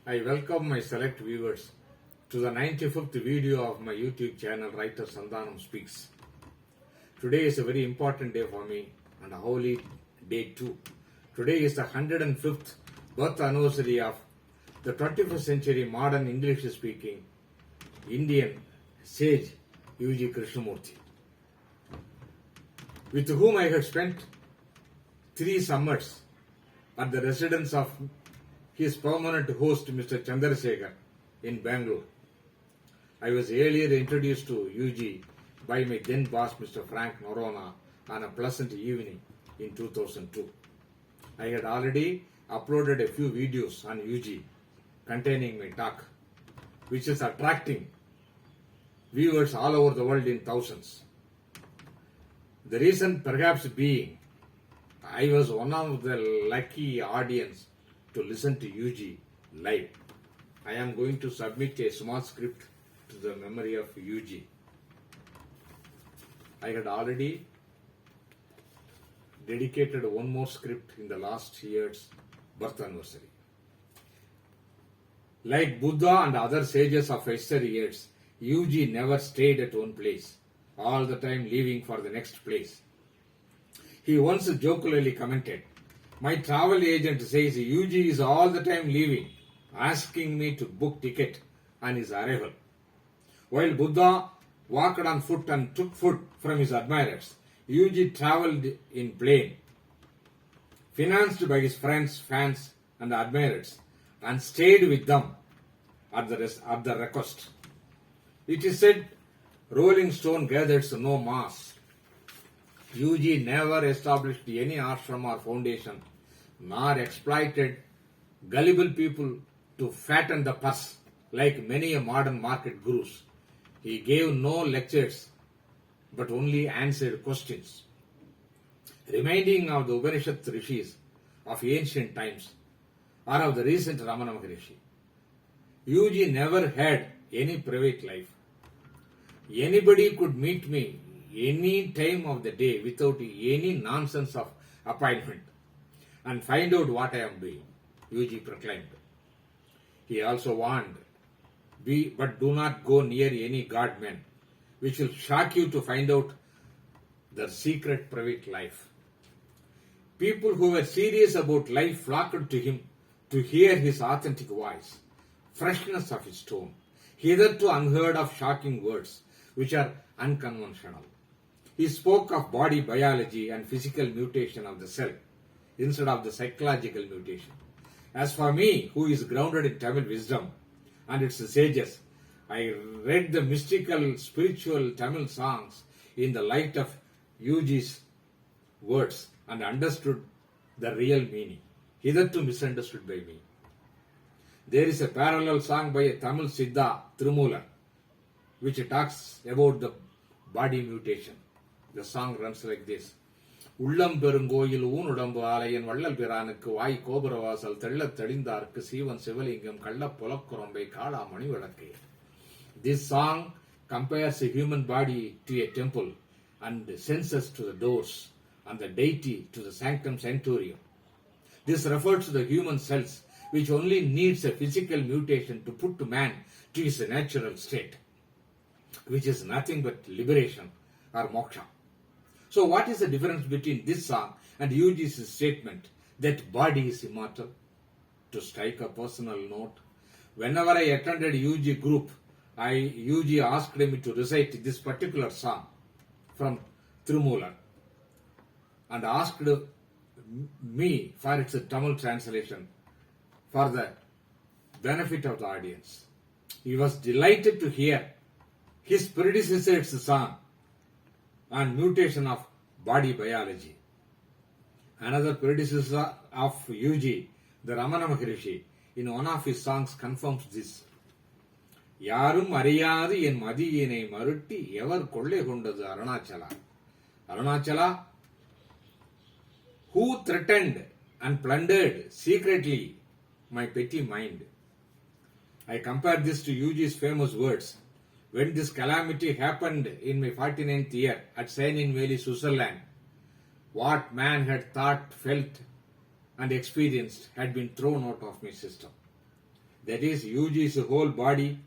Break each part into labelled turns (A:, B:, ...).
A: I welcome my select viewers to the 95th video of my YouTube channel Writer Sandhanam Speaks. Today is a very important day for me and a holy day too. Today is the 105th birth anniversary of the 21st century modern English speaking Indian sage U G Krishnamurti, with whom I had spent 3 summers at the residence of his permanent host Mr. Chandrasekhar in Bangalore. I was earlier introduced to UG by my then boss Mr. Frank Norona on a pleasant evening in 2002. I had already uploaded a few videos on UG containing my talk, which is attracting viewers all over the world in thousands. The reason perhaps being I was one of the lucky audience to listen to UG live. I am going to submit a small script to the memory of UG. I had already dedicated one more script in the last year's birth anniversary. Like Buddha and other sages of yesteryears, years, UG never stayed at one place, all the time leaving for the next place. He once jokingly commented, "My travel agent says UG is all the time leaving, asking me to book ticket on his arrival." While Buddha walked on foot and took food from his admirers, UG travelled in plane, financed by his friends, fans and admirers, and stayed with them at the request. It is said, "Rolling stone gathers no moss." UG never established any ashram or foundation, nor exploited gullible people to fatten the purse like many a modern market gurus. He gave no lectures, but only answered questions. Reminding of the Upanishad rishis of ancient times, or of the recent Ramana Maharishi, UG never had any private life. Anybody could meet me any time of the day without any nonsense of appointment and find out what I am doing, UG proclaimed. He also warned, but do not go near any god men, which will shock you to find out their secret private life. People who were serious about life flocked to him to hear his authentic voice, freshness of his tone, hitherto unheard of shocking words, which are unconventional. He spoke of body biology and physical mutation of the cell instead of the psychological mutation. As for me, who is grounded in Tamil wisdom and its sages, I read the mystical, spiritual Tamil songs in the light of UG's words and understood the real meaning, hitherto misunderstood by me. There is a parallel song by a Tamil Siddha, Tirumular, which talks about the body mutation. The song runs like this. "உள்ளம் பெருங்கோயில் ஊனுடம்பு ஆலயன் வள்ளல் பிரானுக்கு வாய் கோபுரவாசல் தெள்ளத் தெளிந்தார்க்கு சீவன் சிவலிங்கம் கள்ளப் புலக்குரம்பை காளா Manivilakku." This song compares a human body to a temple and senses to the doors and the deity to the sanctum sanctorium. This refers to the human cells, which only needs a physical mutation to put man to his natural state, which is nothing but liberation or moksha. So what is the difference between this song and UG's statement that body is immortal? To strike a personal note, whenever I attended UG group, UG asked me to recite this particular song from Tirumular and asked me for its Tamil translation for the benefit of the audience. He was delighted to hear his predecessor's song on mutation of body biology. Another predecessor of UG, the Ramana Maharishi, in one of his songs confirms this. "யாரும் அறியாது என் மதியினை மருட்டி எவர் கொள்ளை கொண்டது Arunachala." Arunachala, who threatened and plundered secretly my petty mind. I compare this to UG's famous words. When this calamity happened in my 49th year at Seine Valley, Switzerland, what man had thought, felt and experienced had been thrown out of my system. That is, UG's whole body,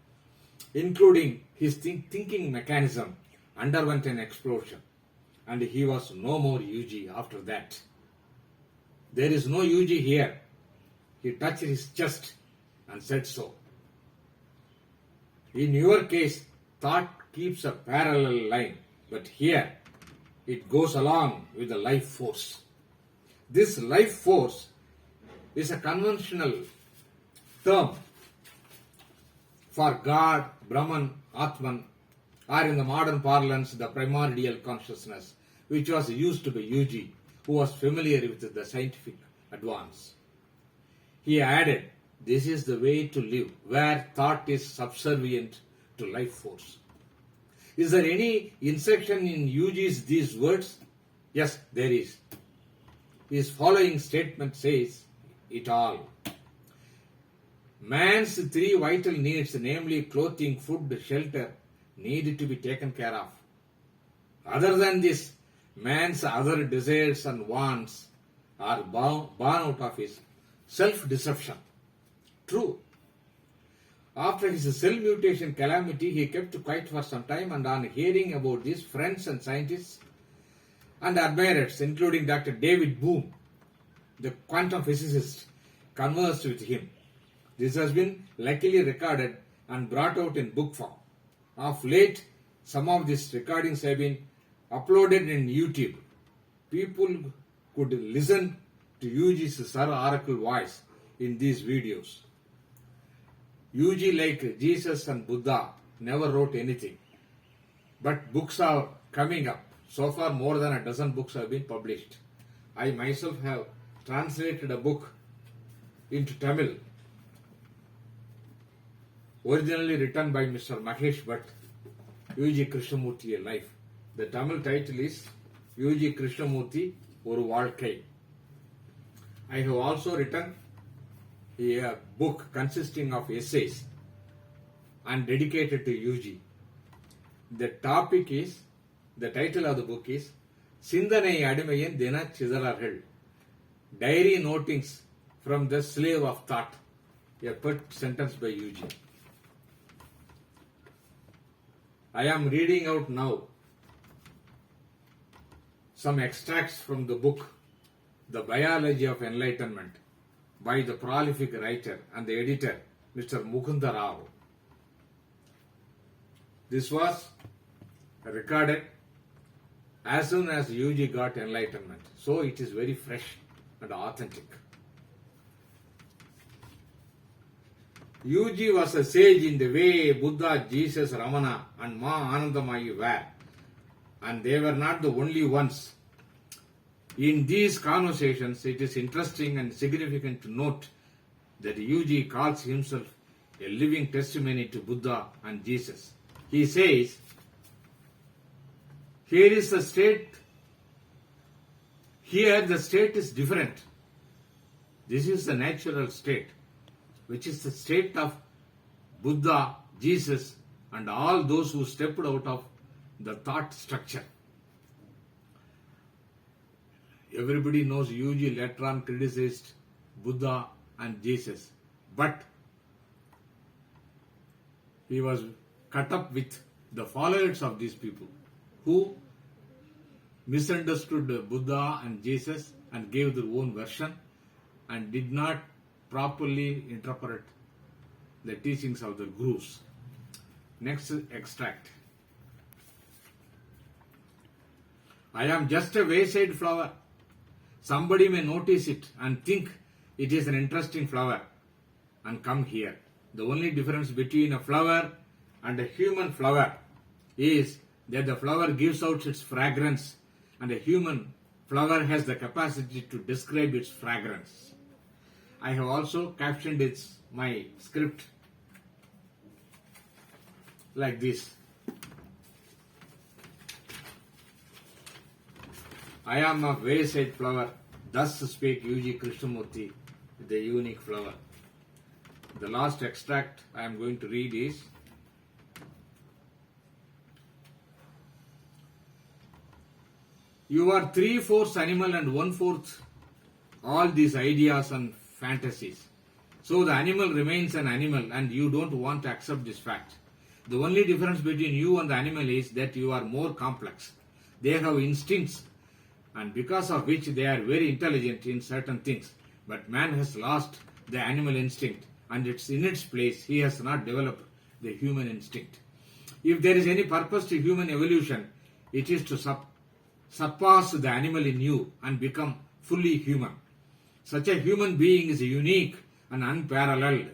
A: including his thinking mechanism, underwent an explosion, and he was no more UG after that. There is no UG here. He touched his chest and said so. In your case, thought keeps a parallel line, but here it goes along with the life force. This life force is a conventional term for God, Brahman, Atman, or in the modern parlance, the primordial consciousness, which was used by UG, who was familiar with the scientific advance. He added, this is the way to live, where thought is subservient to life force. Is there any insertion in UG's these words? Yes, there is. His following statement says it all. Man's three vital needs, namely clothing, food, shelter, need to be taken care of. Other than this, man's other desires and wants are born out of his self-deception. True. After his cell mutation calamity, he kept quiet for some time, and on hearing about this, friends and scientists and admirers, including Dr. David Bohm, the quantum physicist, conversed with him. This has been luckily recorded and brought out in book form. Of late, some of these recordings have been uploaded in YouTube. People could listen to UG's Sir Oracle voice in these videos. UG, like Jesus and Buddha, never wrote anything. But books are coming up. So far, more than a dozen books have been published. I myself have translated a book into Tamil, originally written by Mr. Mahesh Bhatt, U G Krishnamurti, A Life. The Tamil title is U G Krishnamurti, Oru Vaalkai. I have also written a book consisting of essays and dedicated to UG. The title of the book is Sindhanai Adimayin Dina Chidalargal, Diary Notings from the Slave of Thought, a put sentence by UG. I am reading out now some extracts from the book The Biology of Enlightenment by the prolific writer and the editor, Mr. Mukunda Rao. This was recorded as soon as UG got enlightenment, so it is very fresh and authentic. UG was a sage in the way Buddha, Jesus, Ramana and Ma Anandamayi were, and they were not the only ones. In these conversations, it is interesting and significant to note that UG calls himself a living testimony to Buddha and Jesus. He says, here is the state, here the state is different. This is the natural state, which is the state of Buddha, Jesus, and all those who stepped out of the thought structure. Everybody knows UG later on criticized Buddha and Jesus, but he was cut up with the followers of these people who misunderstood Buddha and Jesus and gave their own version and did not properly interpret the teachings of the gurus. Next extract. I am just a wayside flower. Somebody may notice it and think it is an interesting flower and come here. The only difference between a flower and a human flower is that the flower gives out its fragrance and a human flower has the capacity to describe its fragrance. I have also captioned my script like this. I am a wayside flower, thus spake U G Krishnamurti, the unique flower. The last extract I am going to read is, you are 3/4 animal and 1/4 all these ideas and fantasies. So the animal remains an animal and you don't want to accept this fact. The only difference between you and the animal is that you are more complex. They have instincts and because of which they are very intelligent in certain things. But man has lost the animal instinct and it's in its place he has not developed the human instinct. If there is any purpose to human evolution, it is to surpass the animal in you and become fully human. Such a human being is unique and unparalleled.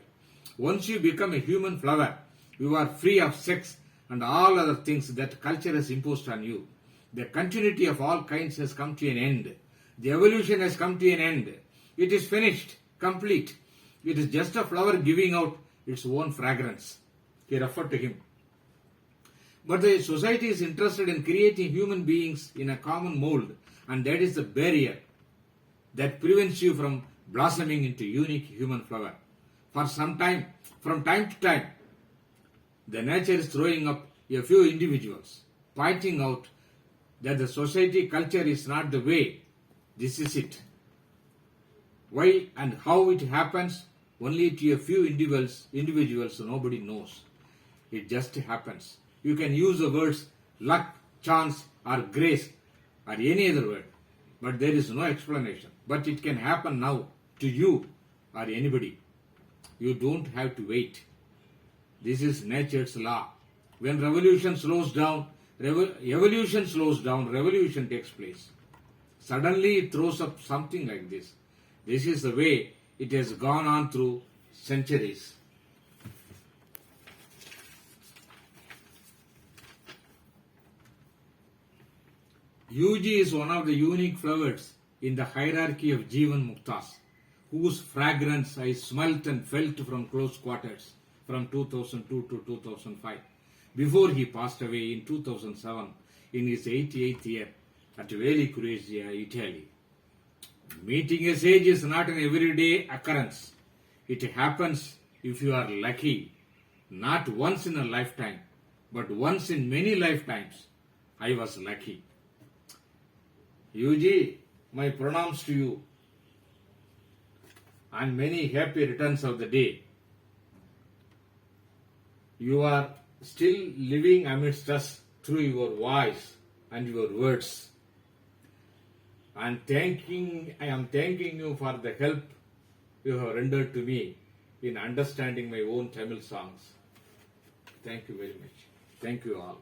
A: Once you become a human flower, you are free of sex and all other things that culture has imposed on you. The continuity of all kinds has come to an end. The evolution has come to an end. It is finished, complete. It is just a flower giving out its own fragrance. He referred to him. But the society is interested in creating human beings in a common mold, and that is the barrier that prevents you from blossoming into unique human flower. For some time, from time to time, the nature is throwing up a few individuals, pointing out that the society culture is not the way. This is it. Why and how it happens, only to a few individuals nobody knows. It just happens. You can use the words luck, chance or grace or any other word, but there is no explanation. But it can happen now to you or anybody. You don't have to wait. This is nature's law. When evolution slows down, revolution takes place. Suddenly it throws up something like this. This is the way it has gone on through centuries. U G is one of the unique flowers in the hierarchy of Jivan Muktas, whose fragrance I smelt and felt from close quarters from 2002 to 2005, before he passed away in 2007 in his 88th year at Veli Croatia, Italy. Meeting a sage is not an everyday occurrence. It happens if you are lucky, not once in a lifetime, but once in many lifetimes. I was lucky. U G, my pronouns to you and many happy returns of the day. You are still living amidst us through your voice and your words. I am thanking you for the help you have rendered to me in understanding my own Tamil songs. Thank you very much. Thank you all.